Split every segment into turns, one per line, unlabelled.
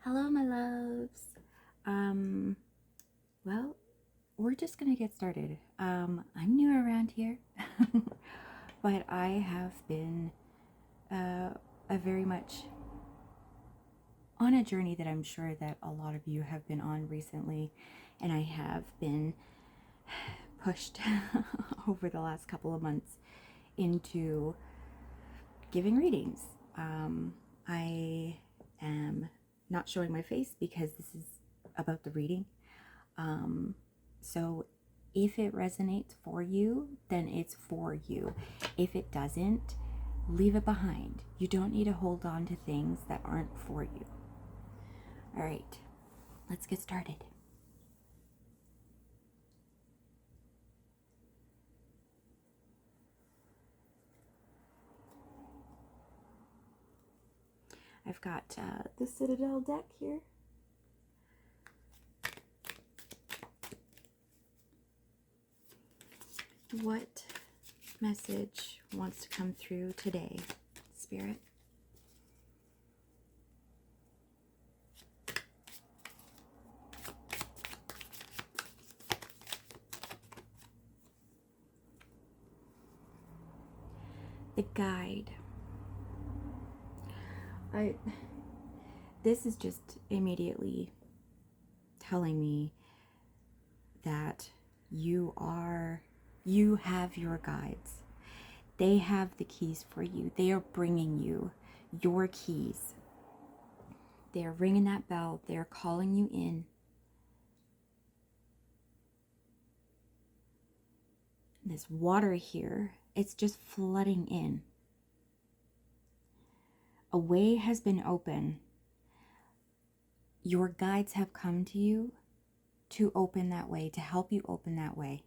Hello, my loves. Well, we're just gonna get started. I'm new around here, but I have been a very much on a journey that I'm sure that a lot of you have been on recently, and I have been pushed over the last couple of months into giving readings. I am not showing my face because this is about the reading. So if it resonates for you, then it's for you. If it doesn't, leave it behind. You don't need to hold on to things that aren't for you. All right, let's get started. I've got the Citadel deck here. What message wants to come through today, Spirit? The guide. This is just immediately telling me that you have your guides. They have the keys for you. They are bringing you your keys. They are ringing that bell. They are calling you in. This water here, it's just flooding in. A way has been open. Your guides have come to you to open that way, to help you open that way.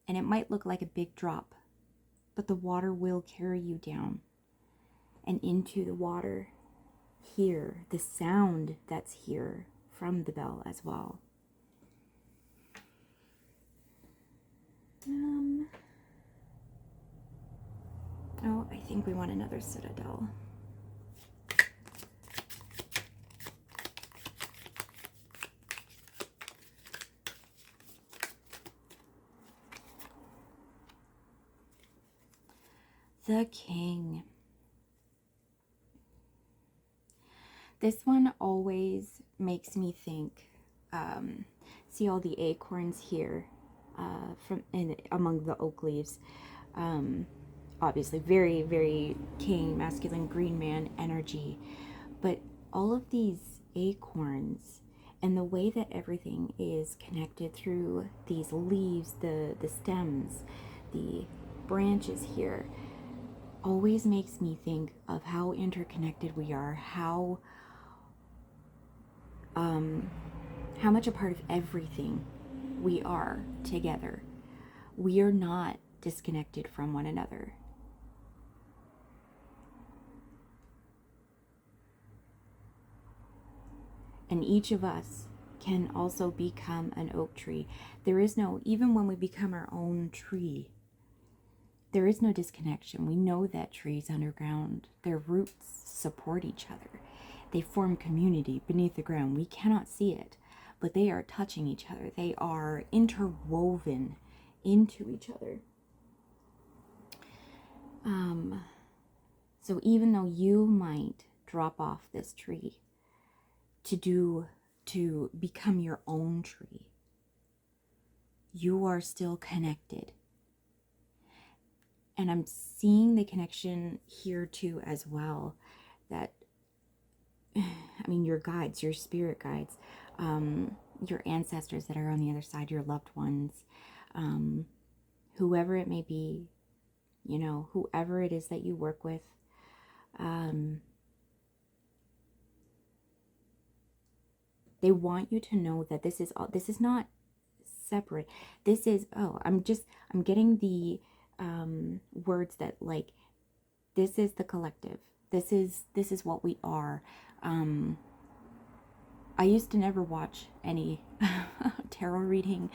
And it might look like a big drop, but the water will carry you down and into the water. Hear the sound that's here from the bell as well. Oh, I think we want another Citadel. The King. This one always makes me think, see all the acorns here among the oak leaves. Obviously very, very king, masculine, green man energy. But all of these acorns and the way that everything is connected through these leaves, the stems, the branches here, always makes me think of how interconnected we are, how much a part of everything we are together. We are not disconnected from one another. And each of us can also become an oak tree. There is no, even when we become our own tree, there is no disconnection. We know that trees underground, their roots support each other. They form community beneath the ground. We cannot see it, but they are touching each other. They are interwoven into each other. So even though you might drop off this tree to become your own tree, you are still connected. And I'm seeing the connection here too as well, that, I mean, your guides, your spirit guides, your ancestors that are on the other side, your loved ones, whoever it may be, you know, whoever it is that you work with, they want you to know that this is not separate. This is, I'm getting the words that, like, this is the collective. This is what we are. I used to never watch any tarot reading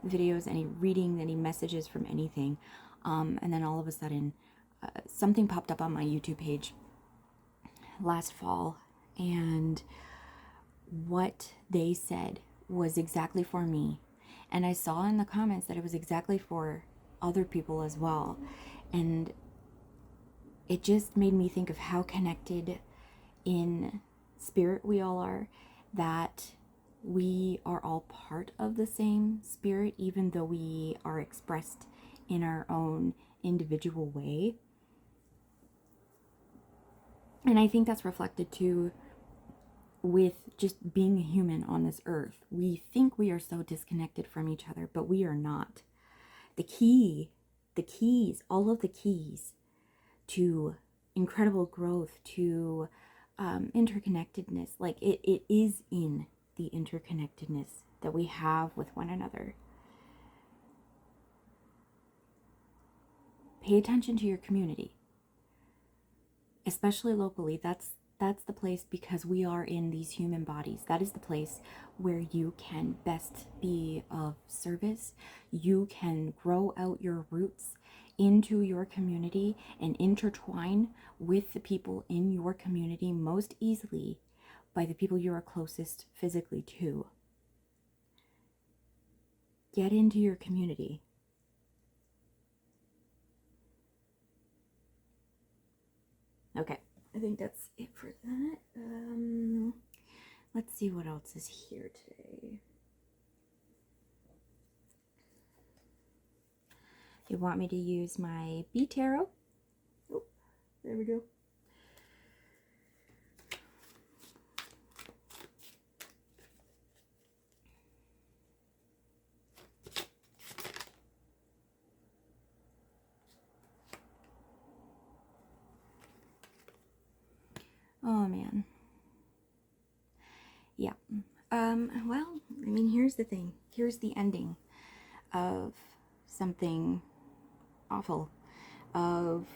videos, any messages from anything. And then all of a sudden, something popped up on my YouTube page last fall, And what they said was exactly for me. And I saw in the comments that it was exactly for other people as well. And it just made me think of how connected in spirit we all are, that we are all part of the same spirit, even though we are expressed in our own individual way. And I think that's reflected too with just being a human on this earth. We think we are so disconnected from each other, but we are not. The keys, all of the keys to incredible growth, to interconnectedness, like it is in the interconnectedness that we have with one another. Pay attention to your community, especially locally. That's the place, because we are in these human bodies. That is the place where you can best be of service. You can grow out your roots into your community and intertwine with the people in your community most easily by the people you are closest physically to. Get into your community. Okay, I think that's it for that. Let's see what else is here today. You want me to use my B tarot? Oh, there we go. Oh man. Yeah. Well, I mean, here's the thing. Here's the ending of something awful, of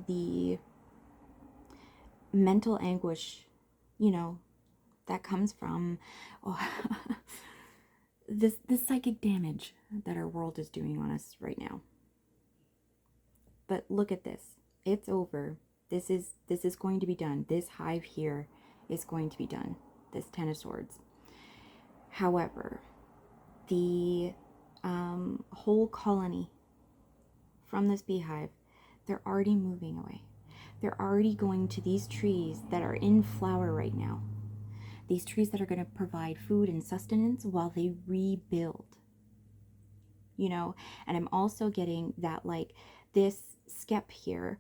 the mental anguish, you know, that comes from this psychic damage that our world is doing on us right now. But look at this. It's over. This is going to be done. This hive here is going to be done. This Ten of Swords. However, the whole colony from this beehive, they're already moving away. They're already going to these trees that are in flower right now. These trees that are going to provide food and sustenance while they rebuild. You know, and I'm also getting that, like, this skep here,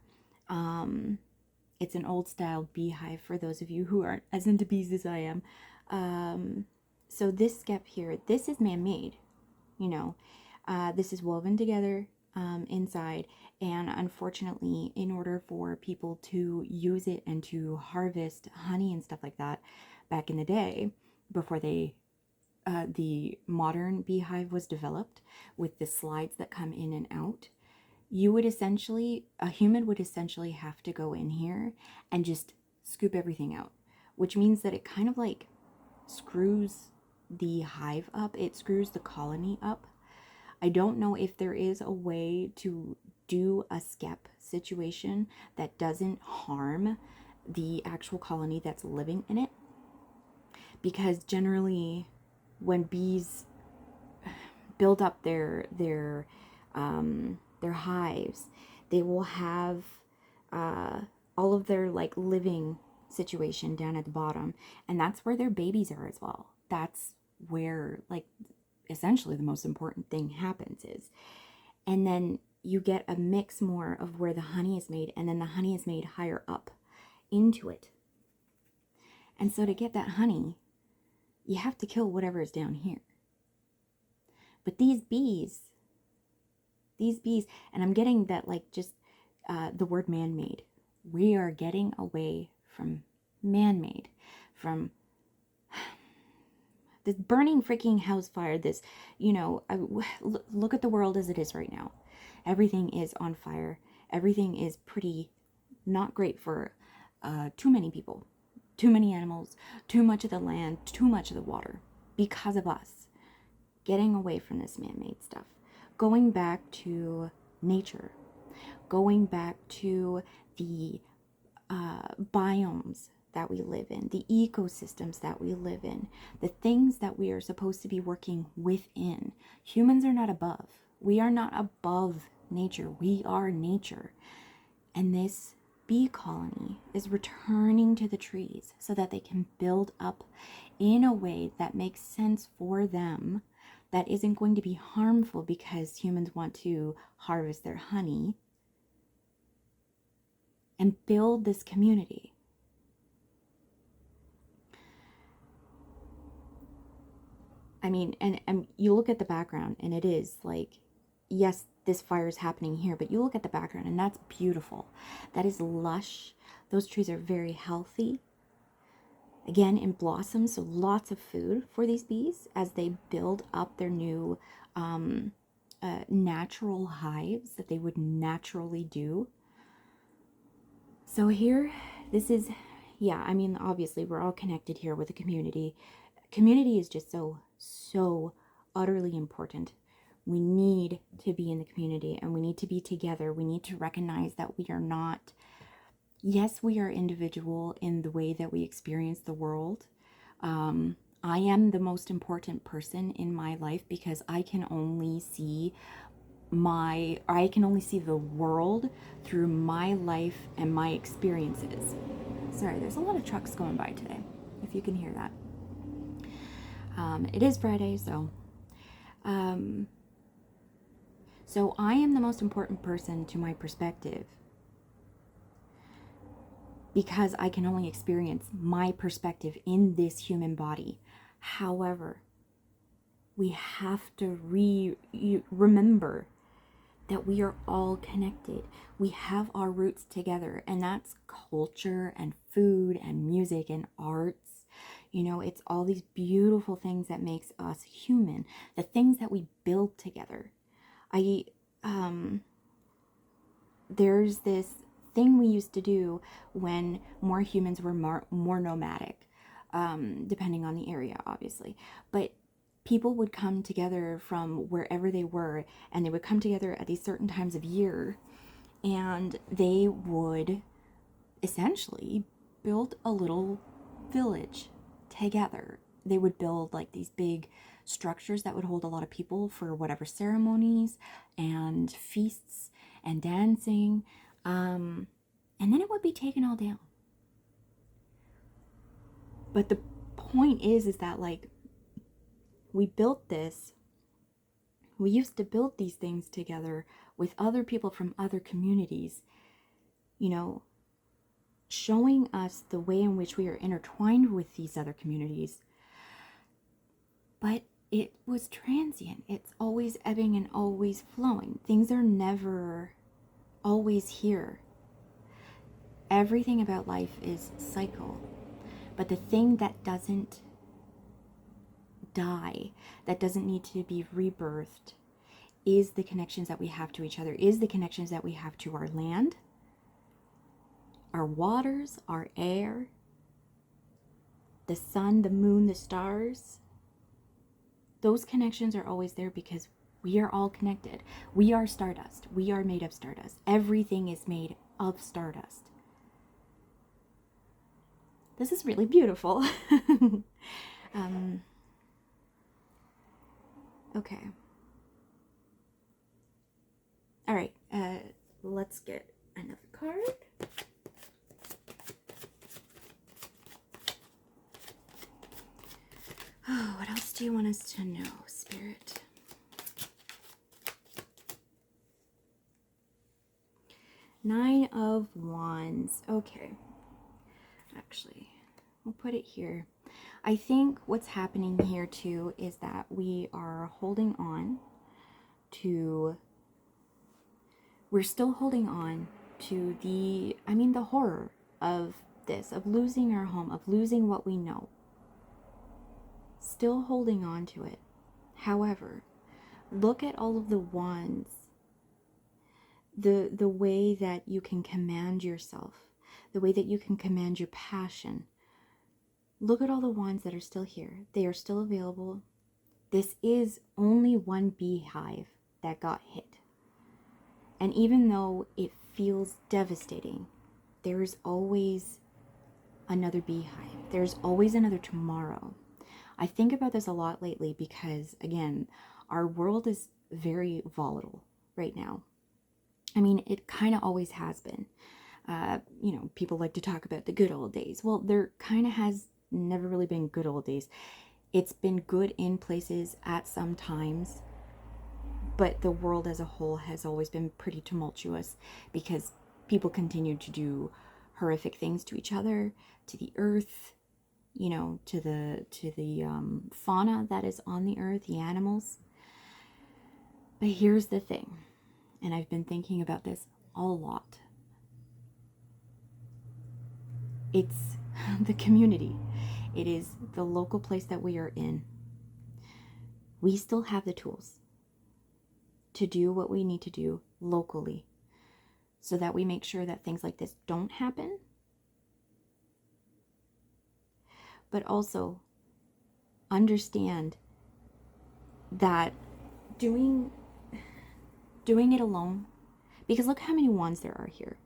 it's an old style beehive for those of you who aren't as into bees as I am. So this skep here, this is man-made, you know. This is woven together inside, and unfortunately, in order for people to use it and to harvest honey and stuff like that back in the day, before they the modern beehive was developed with the slides that come in and out, you would essentially, a human would essentially have to go in here and just scoop everything out, which means that it kind of like screws the hive up. It screws the colony up. I don't know if there is a way to do a skep situation that doesn't harm the actual colony that's living in it, because generally when bees build up their hives, they will have all of their like living situation down at the bottom, and that's where their babies are as well. That's where, like, essentially the most important thing happens is, and then you get a mix more of where the honey is made, and then the honey is made higher up into it. And so to get that honey, you have to kill whatever is down here. But these bees, and I'm getting that, like, just the word man-made. We are getting away from man-made, from this burning freaking house fire, this, you know, look at the world as it is right now. Everything is on fire. Everything is pretty not great for too many people, too many animals, too much of the land, too much of the water, because of us. Getting away from this man-made stuff. Going back to nature. Going back to the biomes that we live in, the ecosystems that we live in, the things that we are supposed to be working within. Humans are not above. We are not above nature. We are nature. And this bee colony is returning to the trees so that they can build up in a way that makes sense for them, that isn't going to be harmful because humans want to harvest their honey, and build this community. I mean, and you look at the background and it is like, yes, this fire is happening here, but you look at the background and that's beautiful. That is lush. Those trees are very healthy. Again, in blossom, so lots of food for these bees as they build up their new natural hives that they would naturally do. So here, this is, yeah, I mean, obviously we're all connected here with the community. Community is just so utterly important. We need to be in the community and we need to be together. We need to recognize that we are not, yes, we are individual in the way that we experience the world. I am the most important person in my life because I can only see the world through my life and my experiences. Sorry, there's a lot of trucks going by today, if you can hear that. It is Friday, so I am the most important person to my perspective because I can only experience my perspective in this human body. However, we have to remember that we are all connected. We have our roots together, and that's culture and food and music and arts. You know, it's all these beautiful things that makes us human, the things that we build together. There's this thing we used to do when more humans were more nomadic, depending on the area, obviously. But people would come together from wherever they were, and they would come together at these certain times of year, and they would essentially build a little village together. They would build like these big structures that would hold a lot of people for whatever ceremonies and feasts and dancing, and then it would be taken all down. But the point is that like, we built this, we used to build these things together with other people from other communities, you know, showing us the way in which we are intertwined with these other communities. But it was transient. It's always ebbing and always flowing. Things are never always here. Everything about life is cycle. But the thing that doesn't die, that doesn't need to be rebirthed, is the connections that we have to each other, is the connections that we have to our land, our waters, our air, the sun, the moon, the stars. Those connections are always there because we are all connected. We are stardust. We are made of stardust. Everything is made of stardust. This is really beautiful. Okay. All right. Let's get another card. Oh, what else do you want us to know, Spirit? Nine of Wands. Okay. Actually, we'll put it here. I think what's happening here too is that we are holding on to, we're still holding on to the horror of this, of losing our home, of losing what we know. Still holding on to it. However, look at all of the wands, the way that you can command yourself, the way that you can command your passion. Look at all the wands that are still here. They are still available. This is only one beehive that got hit. And even though it feels devastating, there is always another beehive. There's always another tomorrow. I think about this a lot lately because, again, our world is very volatile right now. I mean, it kind of always has been. You know, people like to talk about the good old days. Well, there kind of has never really been good old days. It's been good in places at some times, but the world as a whole has always been pretty tumultuous because people continue to do horrific things to each other, to the earth, you know, to the fauna that is on the earth, the animals. But here's the thing, and I've been thinking about this a lot. It's the community. It is the local place that we are in. We still have the tools to do what we need to do locally so that we make sure that things like this don't happen. But also understand that doing it alone, because look how many wands there are here.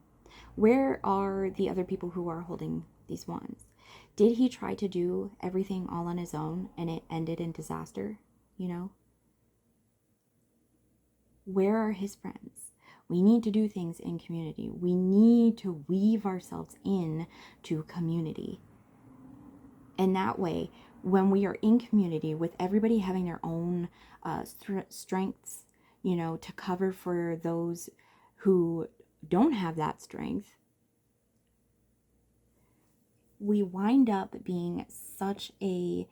Where are the other people who are holding these wands? Did he try to do everything all on his own and it ended in disaster? You know? Where are his friends? We need to do things in community. We need to weave ourselves in to community. And that way, when we are in community with everybody having their own strengths, you know, to cover for those who don't have that strength, we wind up being such a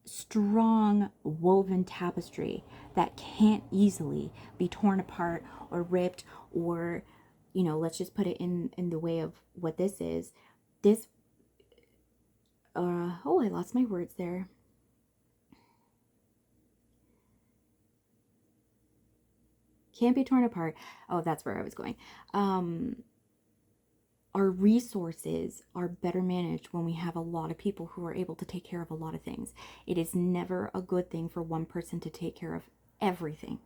strong woven tapestry that can't easily be torn apart or ripped, or, you know, let's just put it in the way of what this is. This oh, I lost my words there. Can't be torn apart. Oh, that's where I was going. Our resources are better managed when we have a lot of people who are able to take care of a lot of things. It is never a good thing for one person to take care of everything.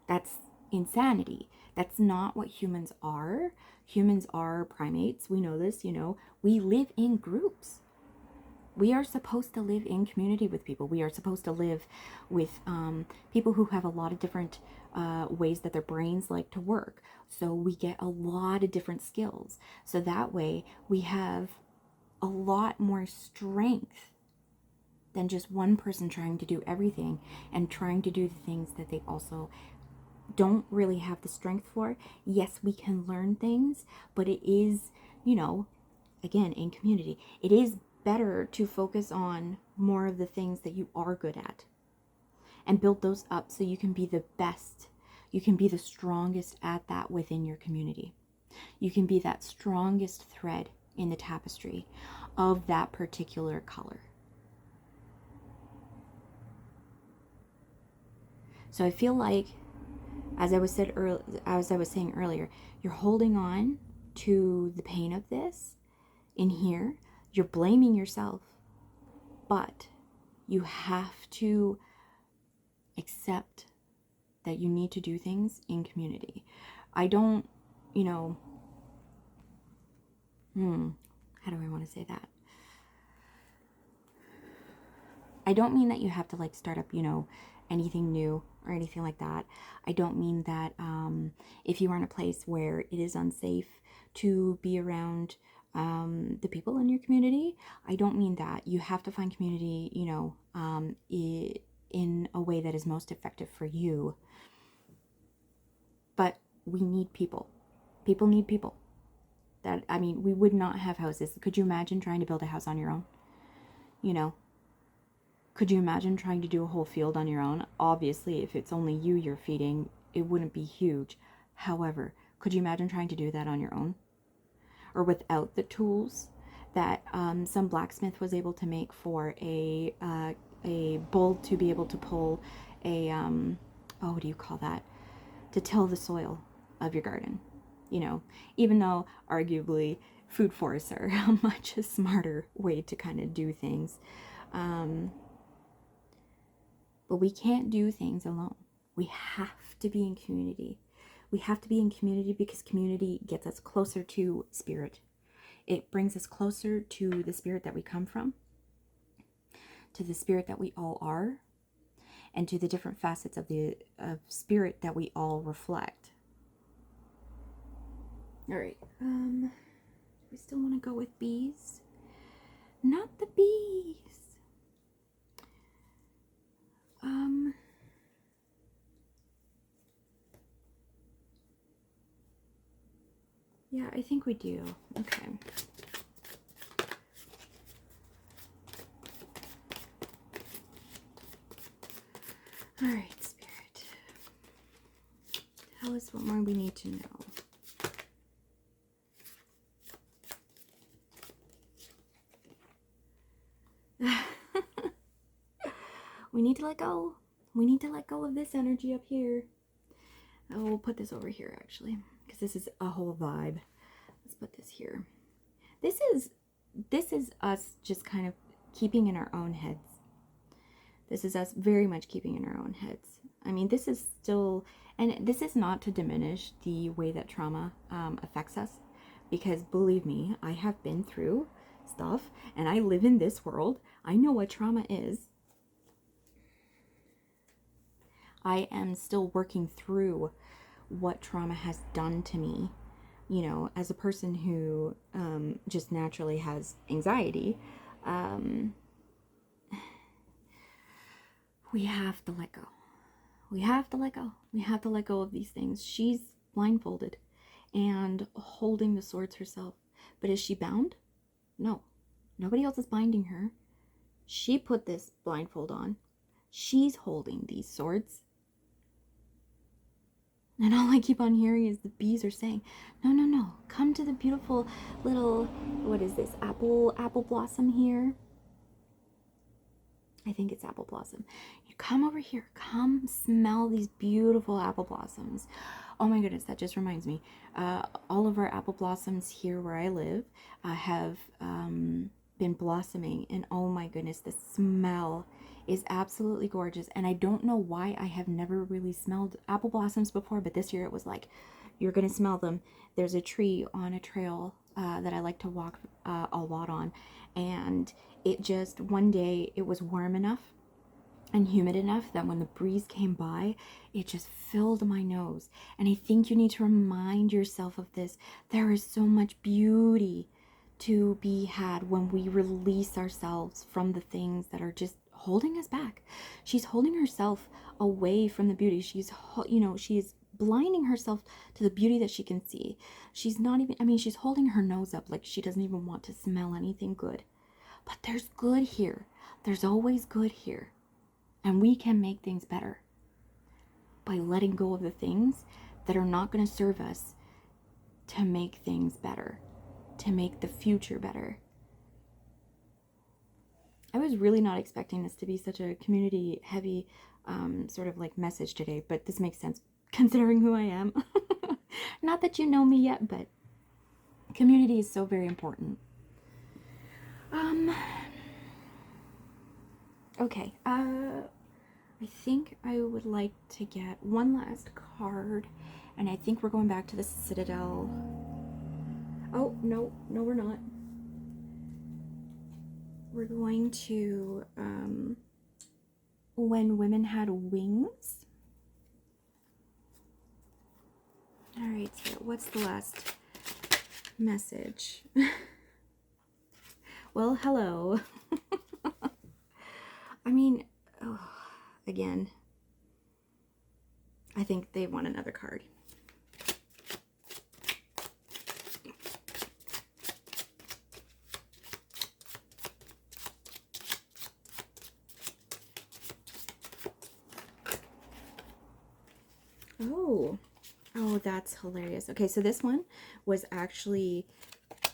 That's insanity. That's not what humans are. Humans are primates. We know this, you know. We live in groups. We are supposed to live in community with people. We are supposed to live with people who have a lot of different ways that their brains like to work. So we get a lot of different skills. So that way we have a lot more strength than just one person trying to do everything and trying to do the things that they also don't really have the strength for. Yes, we can learn things, but it is, you know, again, in community, it is better to focus on more of the things that you are good at and build those up so you can be the best. You can be the strongest at that within your community. You can be that strongest thread in the tapestry of that particular color. So I feel like, as I was saying earlier, you're holding on to the pain of this in here. You're blaming yourself, but you have to accept that you need to do things in community. I don't, you know, how do I want to say that? I don't mean that you have to like start up, you know, anything new or anything like that. I don't mean that if you are in a place where it is unsafe to be around the people in your community, I don't mean that. You have to find community, you know, in a way that is most effective for you. But we need people. People need people. That, I mean, we would not have houses. Could you imagine trying to build a house on your own? You know, could you imagine trying to do a whole field on your own? Obviously, if it's only you're feeding, it wouldn't be huge. However, could you imagine trying to do that on your own? Or without the tools that some blacksmith was able to make for a bull to be able to pull a, oh, what do you call that? To till the soil of your garden. You know, even though arguably food forests are a much smarter way to kind of do things. But we can't do things alone. We have to be in community. We have to be in community because community gets us closer to spirit. It brings us closer to the spirit that we come from, to the spirit that we all are, and to the different facets of the spirit that we all reflect. All right. Do we still want to go with bees? Not the bees. Yeah, I think we do. Okay. All right, Spirit. Tell us what more we need to know. We need to let go. We need to let go of this energy up here. Oh, we'll put this over here, actually, because this is a whole vibe. Let's put this here. This is us just kind of keeping in our own heads. This is us very much keeping in our own heads. I mean, this is still, and this is not to diminish the way that trauma affects us, because believe me, I have been through stuff, and I live in this world. I know what trauma is. I am still working through what trauma has done to me. You know, as a person who just naturally has anxiety, we have to let go. We have to let go. We have to let go of these things. She's blindfolded and holding the swords herself. But is she bound? No. Nobody else is binding her. She put this blindfold on. She's holding these swords. And all I keep on hearing is the bees are saying, no, no, no. Come to the beautiful little, what is this, apple blossom here? I think it's apple blossom. You come over here. Come smell these beautiful apple blossoms. Oh my goodness, that just reminds me. All of our apple blossoms here where I live have been blossoming. And oh my goodness, the smell is absolutely gorgeous. And I don't know why I have never really smelled apple blossoms before, but this year it was like, you're going to smell them. There's a tree on a trail that I like to walk a lot on. And it just, one day it was warm enough and humid enough that when the breeze came by, it just filled my nose. And I think you need to remind yourself of this. There is so much beauty to be had when we release ourselves from the things that are just holding us back. She's holding herself away from the beauty. She's, you know, she's blinding herself to the beauty that she can see. She's not even, I mean, she's holding her nose up like she doesn't even want to smell anything good. But there's good here. There's always good here. And we can make things better by letting go of the things that are not going to serve us to make things better, to make the future better. I was really not expecting this to be such a community heavy sort of like message today, but this makes sense considering who I am. Not that you know me yet, but community is so very important. Okay, I think I would like to get one last card, and I think we're going back to the Citadel. Oh, no, we're not. We're going to, When Women Had Wings. All right, so what's the last message? Well, hello. I mean, again, I think they want another card. Oh, that's hilarious. Okay, so this one was actually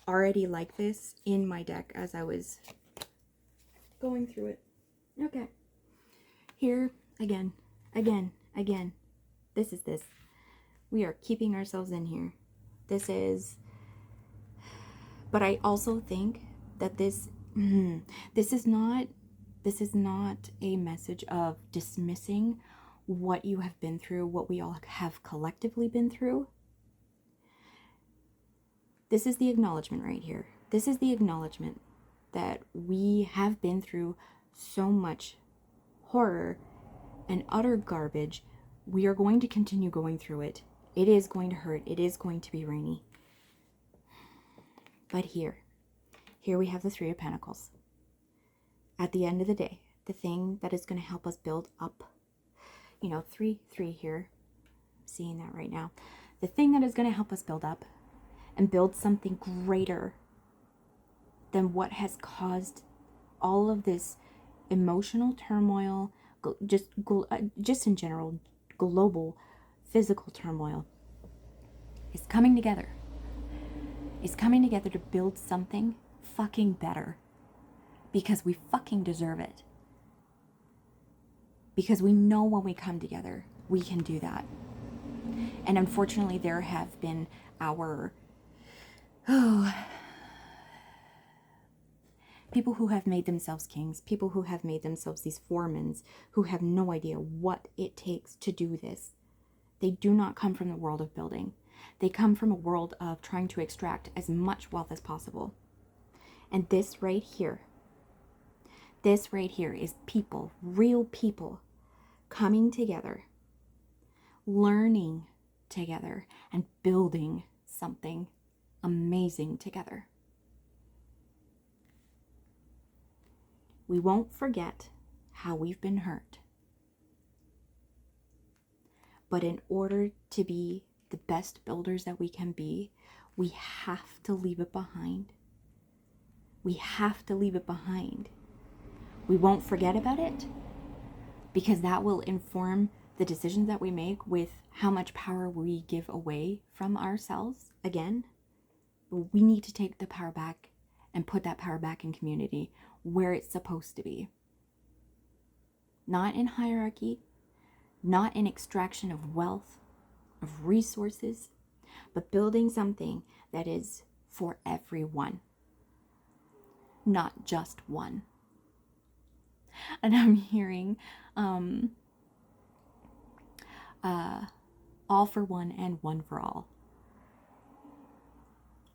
already like this in my deck as I was going through it. Okay. Here, again. This is this. We are keeping ourselves in here. This is, but I also think that this is not a message of dismissing what you have been through, what we all have collectively been through. This is the acknowledgement right here. This is the acknowledgement that we have been through so much horror and utter garbage. We are going to continue going through it. It is going to hurt. It is going to be rainy. But here we have the Three of Pentacles. At the end of the day, the thing that is going to help us build up, you know, 3 here, I'm seeing that right now. The thing that is going to help us build up and build something greater than what has caused all of this emotional turmoil, just in general, global physical turmoil, is coming together. Is coming together to build something fucking better. Because we fucking deserve it. Because we know when we come together, we can do that. And unfortunately, there have been people who have made themselves kings, people who have made themselves these foremans, who have no idea what it takes to do this. They do not come from the world of building. They come from a world of trying to extract as much wealth as possible. And this right here is people, real people, coming together, learning together, and building something amazing together. We won't forget how we've been hurt. But in order to be the best builders that we can be, we have to leave it behind. We have to leave it behind. We won't forget about it because that will inform the decisions that we make with how much power we give away from ourselves. Again, we need to take the power back and put that power back in community where it's supposed to be. Not in hierarchy, not in extraction of wealth, of resources, but building something that is for everyone, not just one. And I'm hearing all for one and one for all.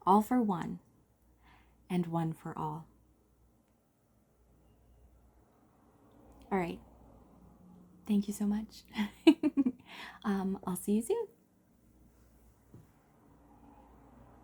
All for one and one for all. All right. Thank you so much. I'll see you soon.